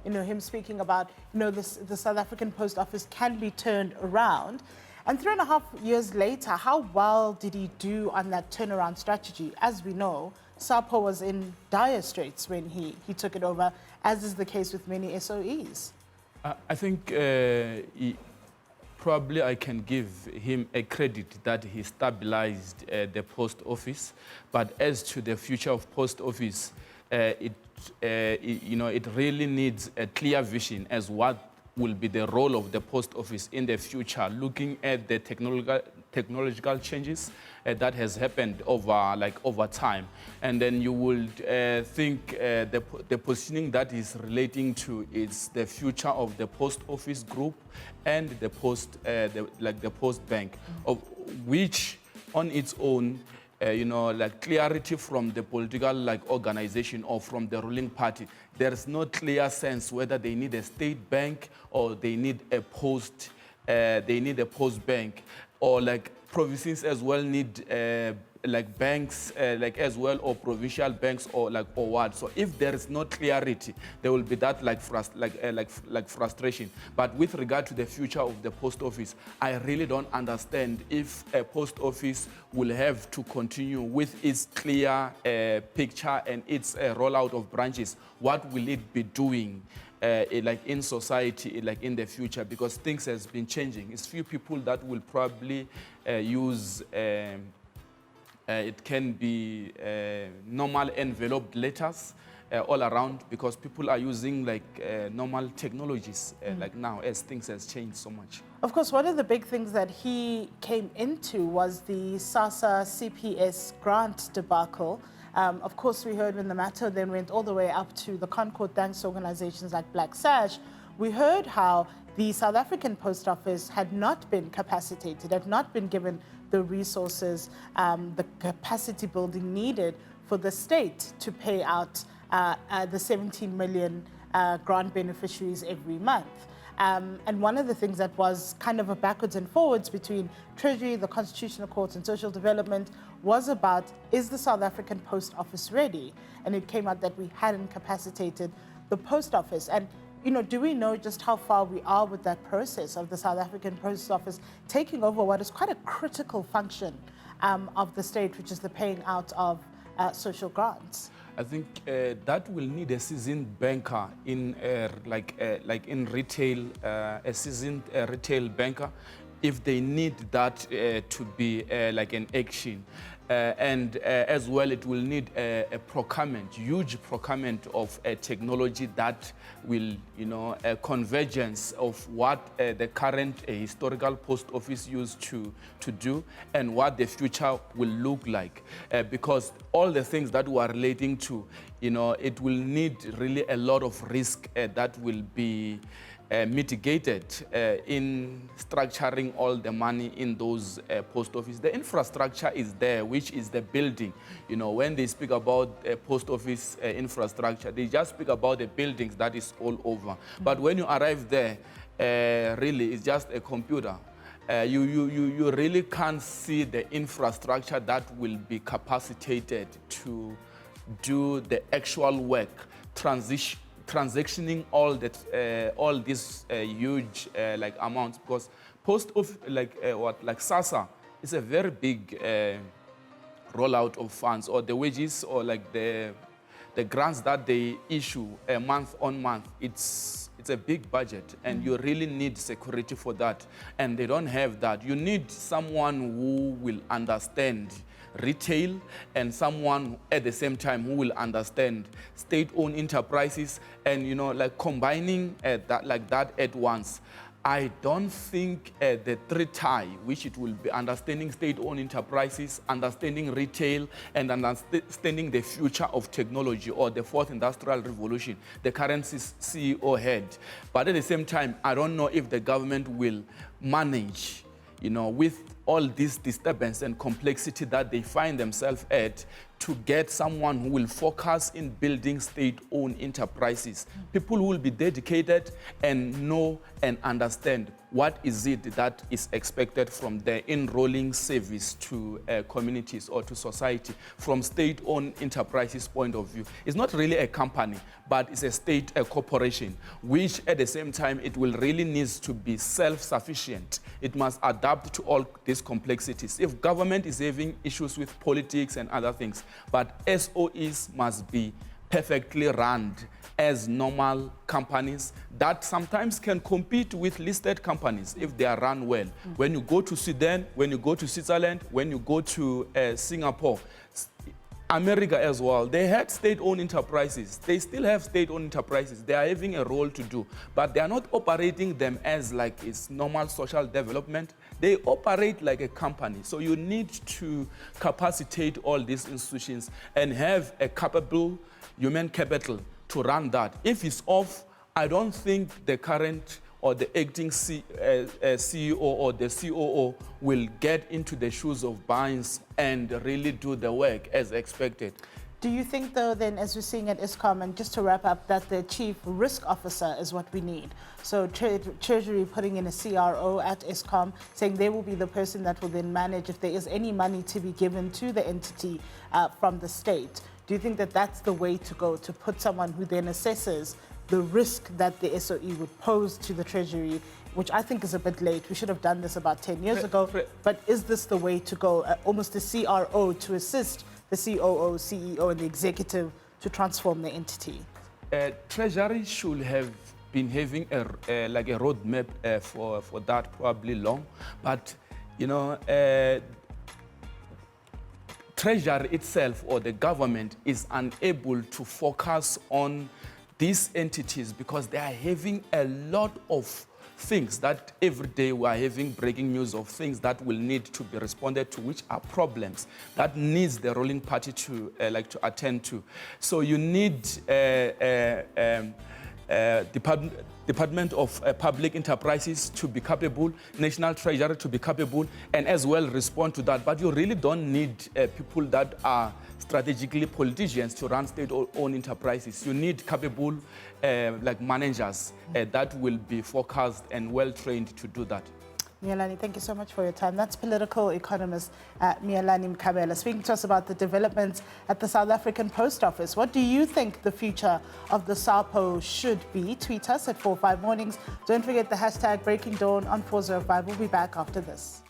him speaking about, the South African Post Office can be turned around. And 3.5 years later, how well did he do on that turnaround strategy? As we know, SAPO was in dire straits when he took it over, as is the case with many SOEs. I think probably I can give him a credit that he stabilized the post office. But as to the future of post office, it really needs a clear vision as what will be the role of the post office in the future, looking at the technological changes that has happened over time. And then you would think the positioning that is relating to is the future of the post office group and the post bank, of which on its own clarity from the political organization or from the ruling party. There is no clear sense whether they need a state bank or they need a post bank, or provinces as well need banks as well, or provincial banks, or what. So if there is no clarity, there will be that frustration. But with regard to the future of the post office, I really don't understand if a post office will have to continue with its clear picture and its rollout of branches. What will it be doing in society, in the future? Because things has been changing. It's few people that will probably use it can be normal enveloped letters all around, because people are using normal technologies now, as things has changed so much. Of course, one of the big things that he came into was the SASSA CPS grant debacle. Of course, we heard when the matter then went all the way up to the Concord thanks organizations like Black Sash. We heard how the South African Post Office had not been capacitated, had not been given the resources, the capacity building needed for the state to pay out the 17 million grant beneficiaries every month. And one of the things that was kind of a backwards and forwards between Treasury, the Constitutional Court, and Social Development was about, is the South African Post Office ready? And it came out that we hadn't capacitated the Post Office. And do we know just how far we are with that process of the South African Post Office taking over what is quite a critical function of the state, which is the paying out of social grants? I think that will need a seasoned banker in in retail, a seasoned retail banker, if they need that to be an action. And as well, it will need a procurement, huge procurement of technology that will, a convergence of what the current historical post office used to do and what the future will look like. Because all the things that we are relating to, it will need really a lot of risk that will be mitigated in structuring all the money in those post office. The infrastructure is there, which is the building. When they speak about post office infrastructure, they just speak about the buildings that is all over. But when you arrive there, really, it's just a computer. You really can't see the infrastructure that will be capacitated to do the actual work, transactioning all these huge amounts, because post of SASSA is a very big rollout of funds, or the wages, or the grants that they issue month on month. It's a big budget, and you really need security for that, and they don't have that. You need someone who will understand retail, and someone at the same time who will understand state-owned enterprises, and combining that at once. I don't think the three-tie, which it will be understanding state-owned enterprises, understanding retail, and understanding the future of technology, or the fourth industrial revolution, the current CEO had. But at the same time, I don't know if the government will manage, with all this disturbance and complexity that they find themselves at to get someone who will focus in building state-owned enterprises. People who will be dedicated and know and understand what is it that is expected from the enrolling service to communities or to society from state-owned enterprises point of view. It's not really a company, but it's a corporation, which at the same time, it will really needs to be self-sufficient. It must adapt to all these complexities. If government is having issues with politics and other things, but SOEs must be perfectly run as normal companies that sometimes can compete with listed companies if they are run well. When you go to Sudan, when you go to Switzerland, when you go to Singapore, America as well, they had state-owned enterprises. They still have state-owned enterprises. They are having a role to do, but they are not operating them as like it's normal social development. They operate like a company. So you need to capacitate all these institutions and have a capable human capital to run that. If it's off, I don't think the current or the acting CEO or the COO will get into the shoes of Bynes and really do the work as expected. Do you think, though, then, as we're seeing at ISCOM, and just to wrap up, that the chief risk officer is what we need? So Treasury putting in a CRO at ISCOM, saying they will be the person that will then manage if there is any money to be given to the entity from the state. Do you think that that's the way to go, to put someone who then assesses the risk that the SOE would pose to the Treasury, which I think is a bit late? We should have done this about 10 years ago. But is this the way to go, almost a CRO to assist the COO, CEO, and the executive to transform the entity? Treasury should have been having like a roadmap for that probably long. But, you know, Treasury itself or the government is unable to focus on these entities because they are having a lot of things that every day we are having breaking news of things that will need to be responded to, which are problems that needs the ruling party to to attend to. So you need Department of Public Enterprises to be capable, National Treasury to be capable, and as well respond to that. But you really don't need people that are strategically politicians to run state-owned enterprises. You need capable like managers that will be focused and well-trained to do that. Miyelani, thank you so much for your time. That's political economist Miyelani Mkhabela speaking to us about the developments at the South African Post Office. What do you think the future of the SAPO should be? Tweet us at 45 Mornings. Don't forget the hashtag Breaking Dawn on 405. We'll be back after this.